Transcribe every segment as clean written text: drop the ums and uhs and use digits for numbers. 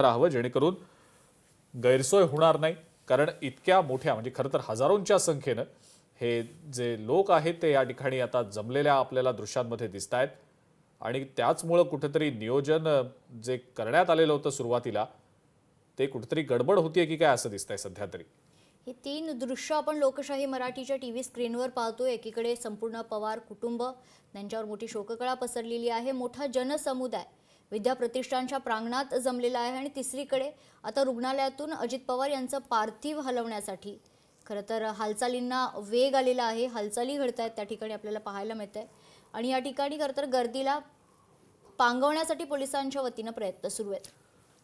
राहावं जेणेकरून गैरसोय होणार नाही। कारण इतक्या मोठ्या म्हणजे खरं तर हजारोंच्या संख्येनं हे जे लोक आहेत ते या ठिकाणी आता जमलेल्या आपल्याला दृश्यांमध्ये दिसत आहेत आणि त्याचमुळे कुठेतरी नियोजन जे करण्यात आलेलं होतं सुरुवातीला ते कुठेतरी गडबड होतीये की काय असं दिसतंय सध्या तरी। हे तीन दृश्य आपण लोकशाही मराठीच्या टीव्ही स्क्रीनवर पाहतोय। एकीकडे संपूर्ण पवार कुटुंब, त्यांच्यावर मोठी शोककळा पसरलेली आहे, मोठा जनसमुदाय विद्या प्रतिष्ठानच्या प्रांगणात जमलेला आहे आणि तिसरीकडे आता रुग्णालयातून अजित पवार यांचं पार्थिव हलवण्यासाठी खरं तर हालचालींना वेग आलेला आहे। हालचाली घडतायत त्या ठिकाणी आपल्याला पाहायला मिळतंय आणि या ठिकाणी खरं तर गर्दीला पांगवण्यासाठी पोलिसांच्या वतीनं प्रयत्न सुरू आहेत।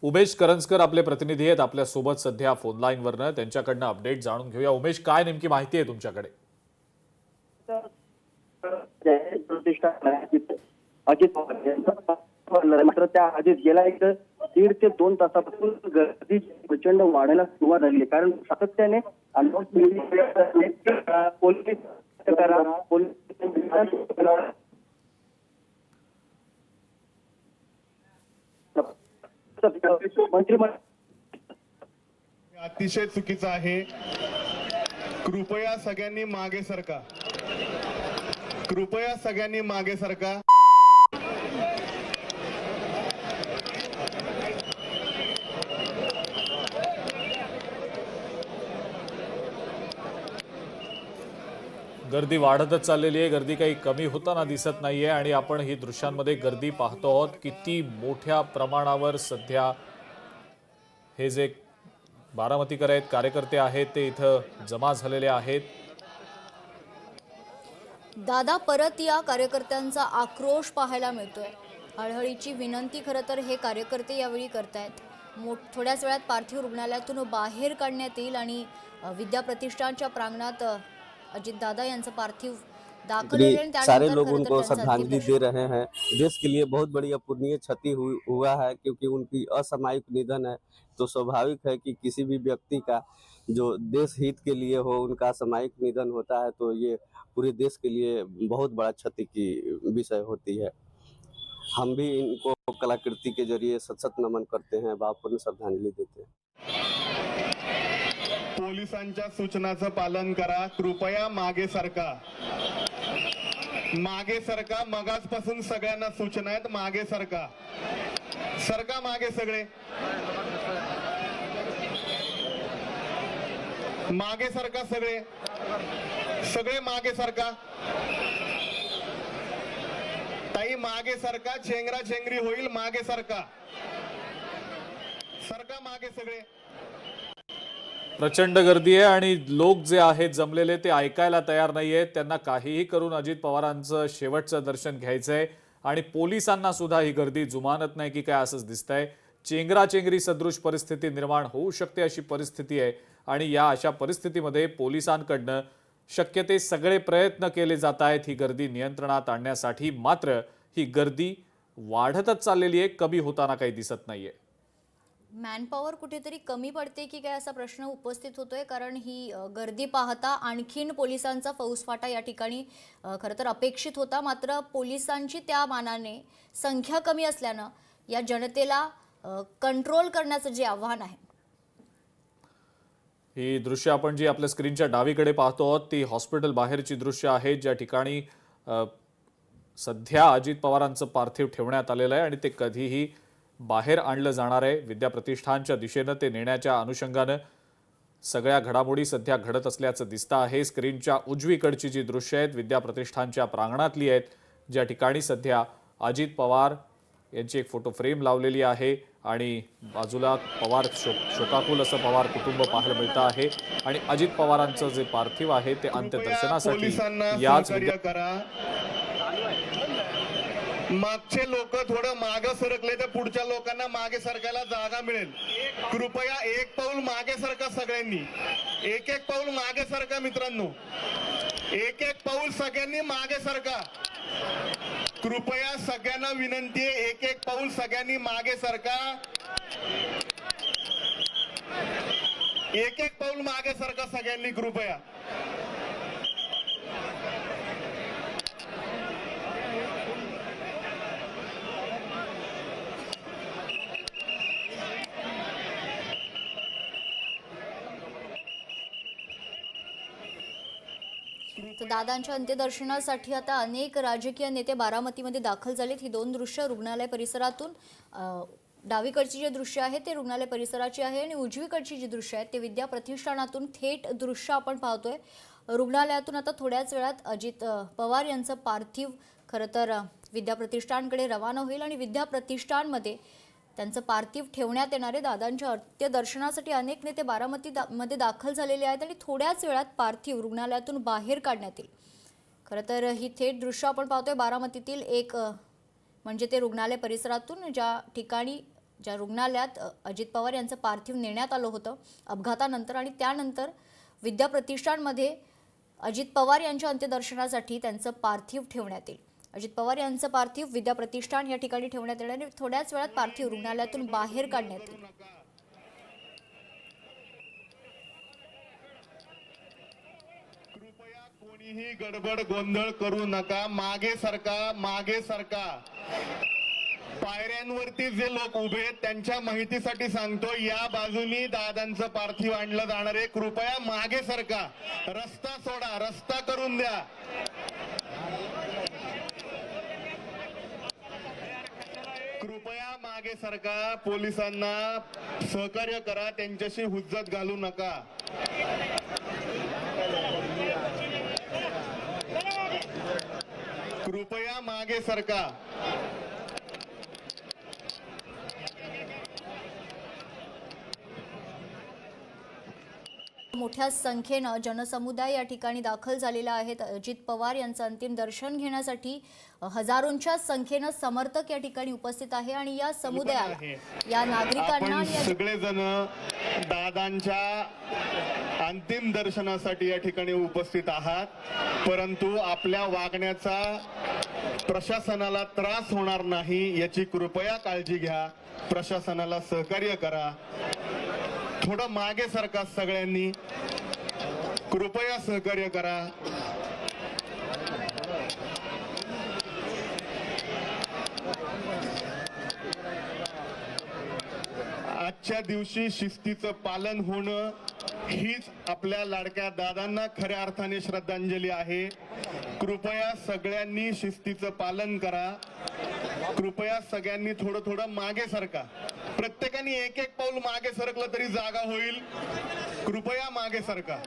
उमेश करंजकर आपले प्रतिनिधी आहेत आपल्या सोबत सध्या फोन लाईनवरनं, त्यांच्याकडनं अपडेट जाणून घेऊया। उमेश, काय नेमकी माहिती आहे तुमच्याकडे? अजित पवार मात्र त्या अजित गेला एक 1.5 ते 2 तासापासून गर्दी प्रचंड वाढायला सुरुवात झाली आहे। कारण सातत्याने अतिशय चुकीचं आहे। कृपया सगळ्यांनी मागे सरका, कृपया सगळ्यांनी मागे सरका। गर्दी वाढतच चाललेली आहे, गर्दी काही कमी होताना दिसत नाहीये आणि आपण ही दृश्यांमध्ये गर्दी पाहतो आहोत। किती मोठ्या प्रमाणावर सध्या हे जे बारामतीकर आहेत, कार्यकर्ते आहेत, ते इथं जमा झालेले आहेत। दादा परत या कार्यकर्त्यांचा आक्रोश पाहायला मिळतोय। हळहळीची विनंती खरं तर हे कार्यकर्ते यावेळी करतायत। थोड्याच वेळात पार्थिव रुग्णालयातून बाहेर काढण्यात येईल आणि विद्या प्रतिष्ठानच्या प्रांगणात अजित दादा यांचं पार्थिव दाखल होईल। सारे लोग उनको श्रद्धांजलि दे रहे हैं। देश के लिए बहुत बड़ी अपूरणीय क्षति हुआ है, क्योंकि उनकी असामयिक निधन है। तो स्वाभाविक है कि किसी भी व्यक्ति का जो देश हित के लिए हो, उनका असामयिक निधन होता है तो ये पूरे देश के लिए बहुत बड़ा क्षति की विषय होती है। हम भी इनको कलाकृति के जरिए सत नमन करते हैं, भावपूर्ण श्रद्धांजलि देते हैं। पोलिसांच्या सूचनाचं पालन करा, कृपया मागे सरका, मागे सरका। मगाचपासून सगळ्यांना सूचना आहेत, मागे सरका, सरका मागे, सगळे मागे सरका, सगळे सगळे मागे सरका। ताई मागे सरका, चेंगरा चेंगरी होईल, मागे सरका, सरका मागे सगळे। प्रचंड गर्दी आहे आणि लोक जे आहेत जमलेले ते ऐकायला तयार नाहीयेत। त्यांना काहीही करून अजित पवारांचं शेवटचं दर्शन घ्यायचंय आणि पोलिसांना सुद्धा ही गर्दी जुमानत नाही की काय असंच दिसतंय। चेंगराचेंगरी सदृश परिस्थिती निर्माण होऊ शकते अशी परिस्थिती आहे आणि या अशा परिस्थितीमध्ये पोलिसांकडनं शक्य ते सगळे प्रयत्न केले जात आहेत ही गर्दी नियंत्रणात आणण्यासाठी। मात्र ही गर्दी वाढतच चाललेली आहे, कमी होताना काही दिसत नाहीये। मॅनपॉवर कुठेतरी कमी पडते की काय असा प्रश्न उपस्थित होतोय। कारण ही गर्दी पाहता आणखीन पोलिसांचा फौजफाटा या ठिकाणी खरं तर अपेक्षित होता। मात्र पोलिसांची त्या मानाने संख्या कमी असल्यानं या जनतेला कंट्रोल करण्याचं जे आव्हान आहे। ही दृश्य आपण जी आपल्या स्क्रीनच्या डावीकडे पाहतो आहोत ती हॉस्पिटल बाहेरची दृश्य आहेत, ज्या ठिकाणी सध्या अजित पवारांचं पार्थिव ठेवण्यात आलेलं आहे आणि ते कधीही बाहेर आणलं जाणार आहे। विद्या प्रतिष्ठानच्या दिशेनं ते नेण्याच्या अनुषंगानं सगळ्या घडामोडी सध्या घडत असल्याचं दिसतं आहे। स्क्रीनच्या उजवीकडची जी दृश्य आहेत विद्या प्रतिष्ठानच्या प्रांगणातली आहेत, ज्या ठिकाणी सध्या अजित पवार यांची एक फोटो फ्रेम लावलेली आहे आणि बाजूला पवार शोकाकुल असं पवार कुटुंब पाहायला मिळतं आहे आणि अजित पवारांचं जे पार्थिव आहे ते अंत्यदर्शनासाठी याच मागचे लोक थोडं मागे सरकले तर पुढच्या लोकांना मागे सरकायला जागा मिळेल। कृपया एक पाऊल मागे सरका, सगळ्यांनी एक एक पाऊल मागे सरका मित्रांनो, एक एक पाऊल सगळ्यांनी मागे सरका। कृपया सगळ्यांना विनंती आहे, एक एक पाऊल सगळ्यांनी मागे सरका, एक एक पाऊल मागे सरका सगळ्यांनी कृपया। तर दादांच्या अंत्यदर्शनासाठी आता अनेक राजकीय नेते बारामतीमध्ये दाखल झालेत. ही दोन दृश्य रुग्णालय परिसरातून डावीकडची जे दृश्य आहे ते रुग्णालय परिसराची आहे आणि उजवीकडची जी दृश्य आहेत ते विद्या प्रतिष्ठानातून थेट दृश्य आपण पाहतोय. रुग्णालयातून आता थोड्याच वेळात अजित पवार यांचं पार्थिव खरं तर विद्या प्रतिष्ठानकडे रवाना होईल आणि विद्या प्रतिष्ठानमध्ये त्यांचं पार्थिव ठेवण्यात येणार आहे. दादांच्या अंत्यदर्शनासाठी अनेक नेते बारामतीमध्ये दाखल झालेले आहेत आणि थोड्याच वेळात पार्थिव रुग्णालयातून बाहेर काढण्यात येईल. खरं तर ही थेट दृश्य आपण पाहतोय बारामतीतील एक म्हणजे ते रुग्णालय परिसरातून ज्या रुग्णालयात अजित पवार यांचं पार्थिव नेण्यात आलं होतं अपघातानंतर आणि त्यानंतर विद्या प्रतिष्ठानमध्ये अजित पवार यांच्या अंत्यदर्शनासाठी त्यांचं पार्थिव ठेवण्यात येईल. अजित पवार यांचं पार्थिव विद्या प्रतिष्ठान या ठिकाणी ठेवण्यात येणार आणि थोड्याच वेळात पार्थिव रुग्णालयातून बाहेर काढण्यात येईल. कृपया कोणीही गडबड गोंधळ करू नका. मागे सरका. पायऱ्यांवरती जे लोक उभे आहेत त्यांच्या माहितीसाठी सांगतो, या बाजूनी दादांचं पार्थिव आणलं जाणार आहे. कृपया मागे सरका. रस्ता सोडा, रस्ता करून द्या. कृपया मागे सरका. पोलिसांना सहकार्य करा, त्यांच्याशी हुज्जत घालू नका. कृपया मागे सरका. मोठ्या संख्येनं जनसमुदाय या ठिकाणी दाखल झालेला आहे. अजित पवार यांचं अंतिम दर्शन घेण्यासाठी हजारोंच्या संख्येनं समर्थक या ठिकाणी उपस्थित आहे आणि या समुदायाला या नागरिकांना आपण सगळेजण दादांच्या अंतिम दर्शनासाठी या ठिकाणी उपस्थित आहात, परंतु आपल्या वागण्याचा प्रशासनाला त्रास होणार नाही याची कृपया काळजी घ्या. प्रशासनाला सहकार्य करा. थोडं मागे सरका. सगळ्यांनी कृपया सहकार्य करा. आजच्या दिवशी शिस्तीचं पालन होणं हीच आपल्या लाडक्या दादांना खऱ्या अर्थाने श्रद्धांजली आहे. कृपया सगळ्यांनी शिस्तीचं पालन करा. कृपया सगळ्यांनी थोडं मागे सरका. प्रत्येकाने एक पाऊल मागे सरकलं तरी जागा होईल. कृपया मागे सरका.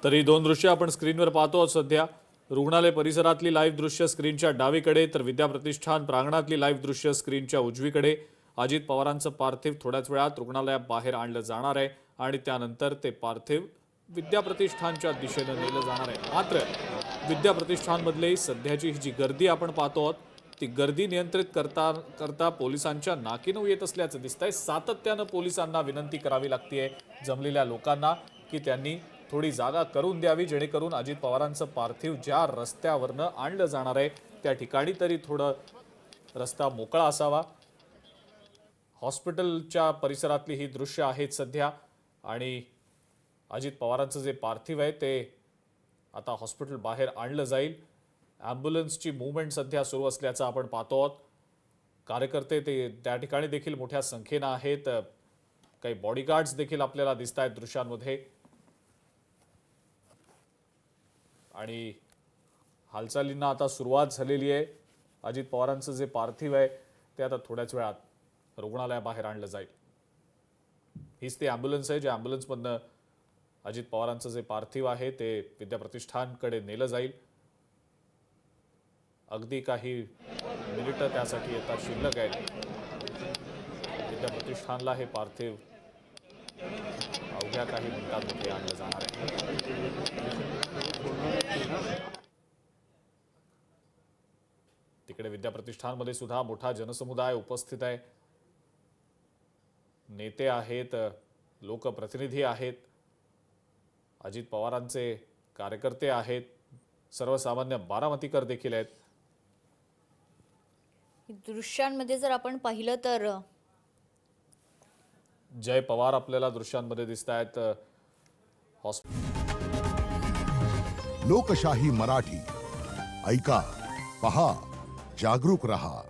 तर ही दोन दृश्य आपण स्क्रीनवर पाहतो आहोत. सध्या रुग्णालय परिसरातली लाईव्ह दृश्य स्क्रीनच्या डावीकडे, तर विद्या प्रतिष्ठान प्रांगणातली लाईव्ह दृश्य स्क्रीनच्या उजवीकडे. अजित पवारांचं पार्थिव थोड्याच वेळात रुग्णालयात बाहेर आणलं जाणार आहे आणि त्यानंतर ते पार्थिव विद्या प्रतिष्ठानच्या दिशेनं नेलं जाणार आहे. मात्र विद्या प्रतिष्ठानमधली सध्याची जी गर्दी आपण पाहतो आहोत ती गर्दी नियंत्रित करता पोलिसांच्या नाकीनऊ येत असल्याचं दिसतंय. सातत्यानं पोलिसांना विनंती करावी लागतेय जमलेल्या लोकांना की त्यांनी थोडी जागा करून द्यावी, जेणेकरून अजित पवारांचं पार्थिव ज्या रस्त्यावरनं आणलं जाणार आहे त्या ठिकाणी तरी थोडं रस्ता मोकळा असावा. हॉस्पिटलच्या परिसरातली ही दृश्य आहेत सध्या आणि अजित पवारांचं जे पार्थिव आहे ते आता हॉस्पिटल बाहेर आणलं जाईल. ॲम्ब्युलन्सची मूव्हमेंट सध्या सुरू असल्याचं आपण पाहतो आहोत. कार्यकर्ते ते त्या ठिकाणी देखील मोठ्या संख्येनं आहेत. काही बॉडीगार्ड्स देखील आपल्याला दिसत आहेत दृश्यांमध्ये आणि हालचालींना आता सुरुवात झालेली आहे. अजित पवारांचं जे पार्थिव आहे ते आता थोड्याच वेळात रुग्णालयाबाहेर आणलं जाईल. हीच ती ॲम्ब्युलन्स आहे ज्या ॲम्ब्युलन्समधनं अजित पवारांचं जे पार्थिव आहे ते विद्या प्रतिष्ठानकडे नेलं जाईल. अगदी काही मिनिटं त्यासाठी येतात शिल्लक आहेत. विद्या प्रतिष्ठानला हे पार्थिव अवघ्या काही मिनिटांमध्ये आणलं जाणार आहे. तिकडे विद्या प्रतिष्ठानमध्ये सुद्धा मोठा जनसमुदाय उपस्थित आहे. नेते आहेत, लोकप्रतिनिधी आहेत, अजित पवारांचे कार्यकर्ते आहेत, सर्वसामान्य बारामतीकर देखील आहेत. दृश्यांमध्ये जर आपण पाहिलं तर जय पवार आपल्याला दृश्यांमध्ये दिसत आहेत. लोकशाही मराठी ऐका, पहा, जागरूक रहा।